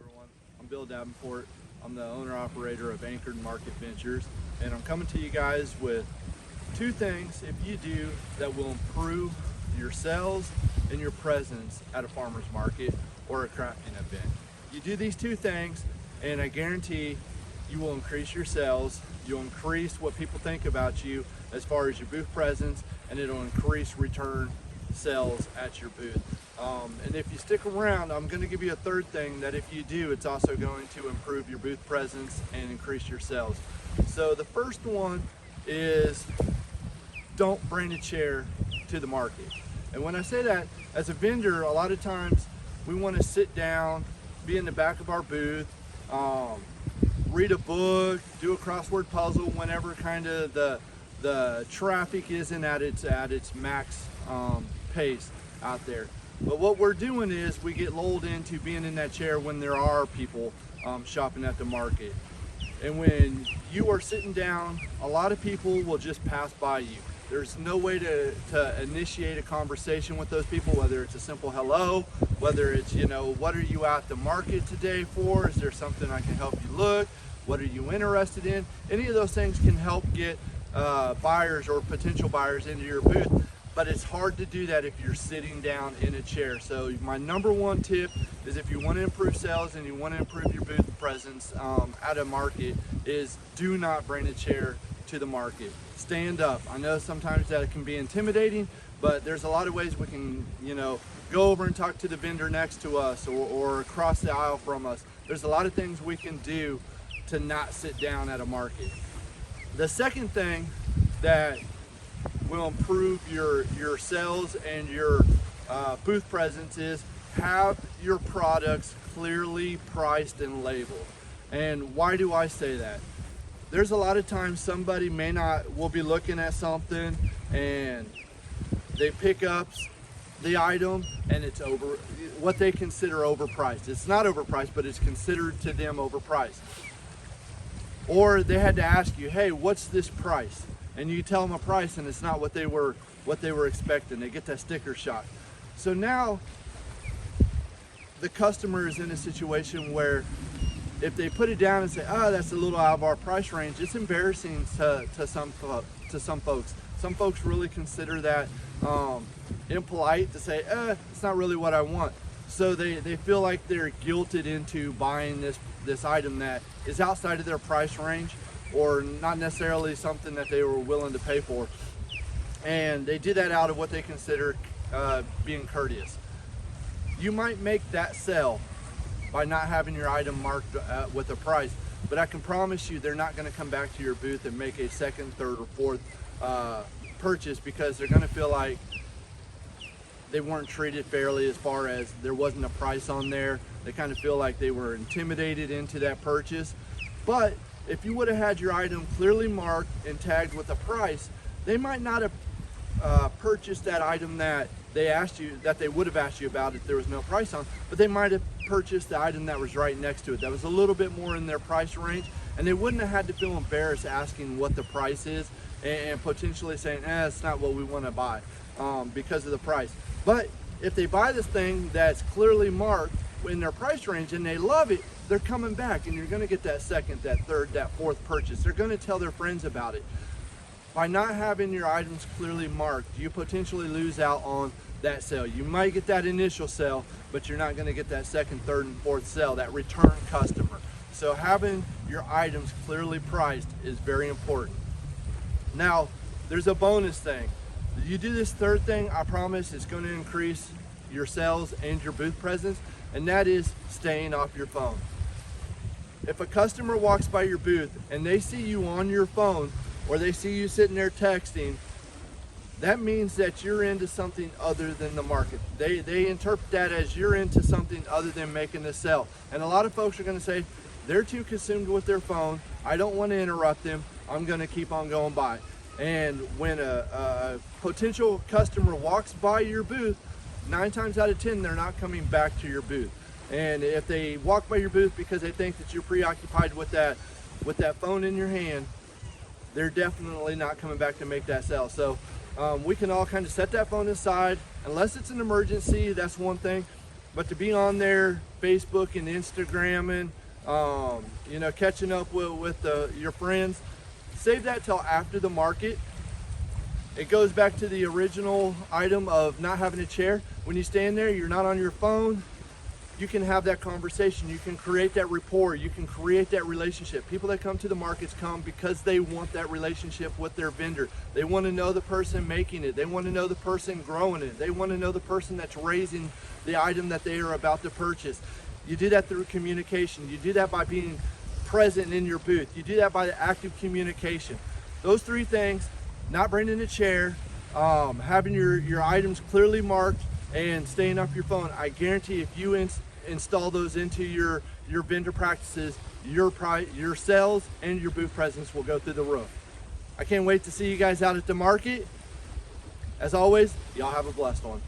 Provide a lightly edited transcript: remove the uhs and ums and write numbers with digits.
everyone. I'm Bill Davenport. I'm the owner-operator of Anchored Market Ventures, and I'm coming to you guys with two things if you do that will improve your sales and your presence at a farmer's market or a crafting event. You do these two things and I guarantee you will increase your sales, you'll increase what people think about you as far as your booth presence, and it'll increase return sales at your booth. And if you stick around, I'm going to give you a third thing that if you do, it's also going to improve your booth presence and increase your sales. So the first one is don't bring a chair to the market. And when I say that, as a vendor, a lot of times we want to sit down, be in the back of our booth, read a book, do a crossword puzzle whenever kind of the traffic isn't at its max pace out there. But what we're doing is we get lulled into being in that chair when there are people shopping at the market. And when you are sitting down, a lot of people will just pass by you. There's no way to initiate a conversation with those people, whether it's a simple hello, whether it's, you know, what are you at the market today for? Is there something I can help you look? What are you interested in? Any of those things can help get buyers or potential buyers into your booth, but it's hard to do that if you're sitting down in a chair. So my number one tip is if you want to improve sales and you want to improve your booth presence at a market is do not bring a chair to the market. Stand up. I know sometimes that can be intimidating, but there's a lot of ways we can, you know, go over and talk to the vendor next to us or across the aisle from us. There's a lot of things we can do to not sit down at a market. The second thing that will improve your sales and your booth presence is have your products clearly priced and labeled. And why do I say that? There's a lot of times somebody will be looking at something and they pick up the item and it's what they consider overpriced. It's not overpriced, but it's considered to them overpriced. Or they had to ask you, hey, what's this price? And you tell them a price and it's not what they were expecting. They get that sticker shock. So now the customer is in a situation where if they put it down and say, oh, that's a little out of our price range, it's embarrassing to some folks. Some folks really consider that impolite to say, it's not really what I want. So they feel like they're guilted into buying this item that is outside of their price range or not necessarily something that they were willing to pay for. And they did that out of what they consider being courteous. You might make that sale by not having your item marked with a price, but I can promise you they're not going to come back to your booth and make a second, third, or fourth purchase because they're going to feel like they weren't treated fairly as far as there wasn't a price on there. They kind of feel like they were intimidated into that purchase. But if you would have had your item clearly marked and tagged with a price, they might not have purchased that item that they would have asked you about if there was no price on, but they might have purchased the item that was right next to it that was a little bit more in their price range, and they wouldn't have had to feel embarrassed asking what the price is and potentially saying, it's not what we want to buy because of the price. But if they buy this thing that's clearly marked in their price range and they love it, they're coming back and you're going to get that second, that third, that fourth purchase. They're going to tell their friends about it. By not having your items clearly marked, you potentially lose out on that sale. You might get that initial sale, but you're not going to get that second, third, and fourth sale, that return customer. So having your items clearly priced is very important. Now, there's a bonus thing. You do this third thing, I promise it's going to increase your sales and your booth presence, and that is staying off your phone. If a customer walks by your booth and they see you on your phone or they see you sitting there texting, that means that you're into something other than the market. They interpret that as you're into something other than making a sale. And a lot of folks are going to say, they're too consumed with their phone. I don't want to interrupt them. I'm going to keep on going by. And when a potential customer walks by your booth, 9 times out of 10, they're not coming back to your booth. And if they walk by your booth because they think that you're preoccupied with that phone in your hand, they're definitely not coming back to make that sale. So we can all kind of set that phone aside, unless it's an emergency. That's one thing. but to be on there, Facebook and Instagramming, catching up with your friends, save that till after the market. It goes back to the original item of not having a chair. When you stand there, you're not on your phone. You can have that conversation. You can create that rapport. You can create that relationship. People that come to the markets come because they want that relationship with their vendor. They want to know the person making it. They want to know the person growing it. They want to know the person that's raising the item that they are about to purchase. You do that through communication. You do that by being present in your booth. You do that by the active communication. Those three things, not bringing a chair, having your items clearly marked, and staying off your phone. I guarantee if you install those into your vendor practices, your sales and your booth presence will go through the roof. I can't wait to see you guys out at the market. As always, y'all have a blessed one.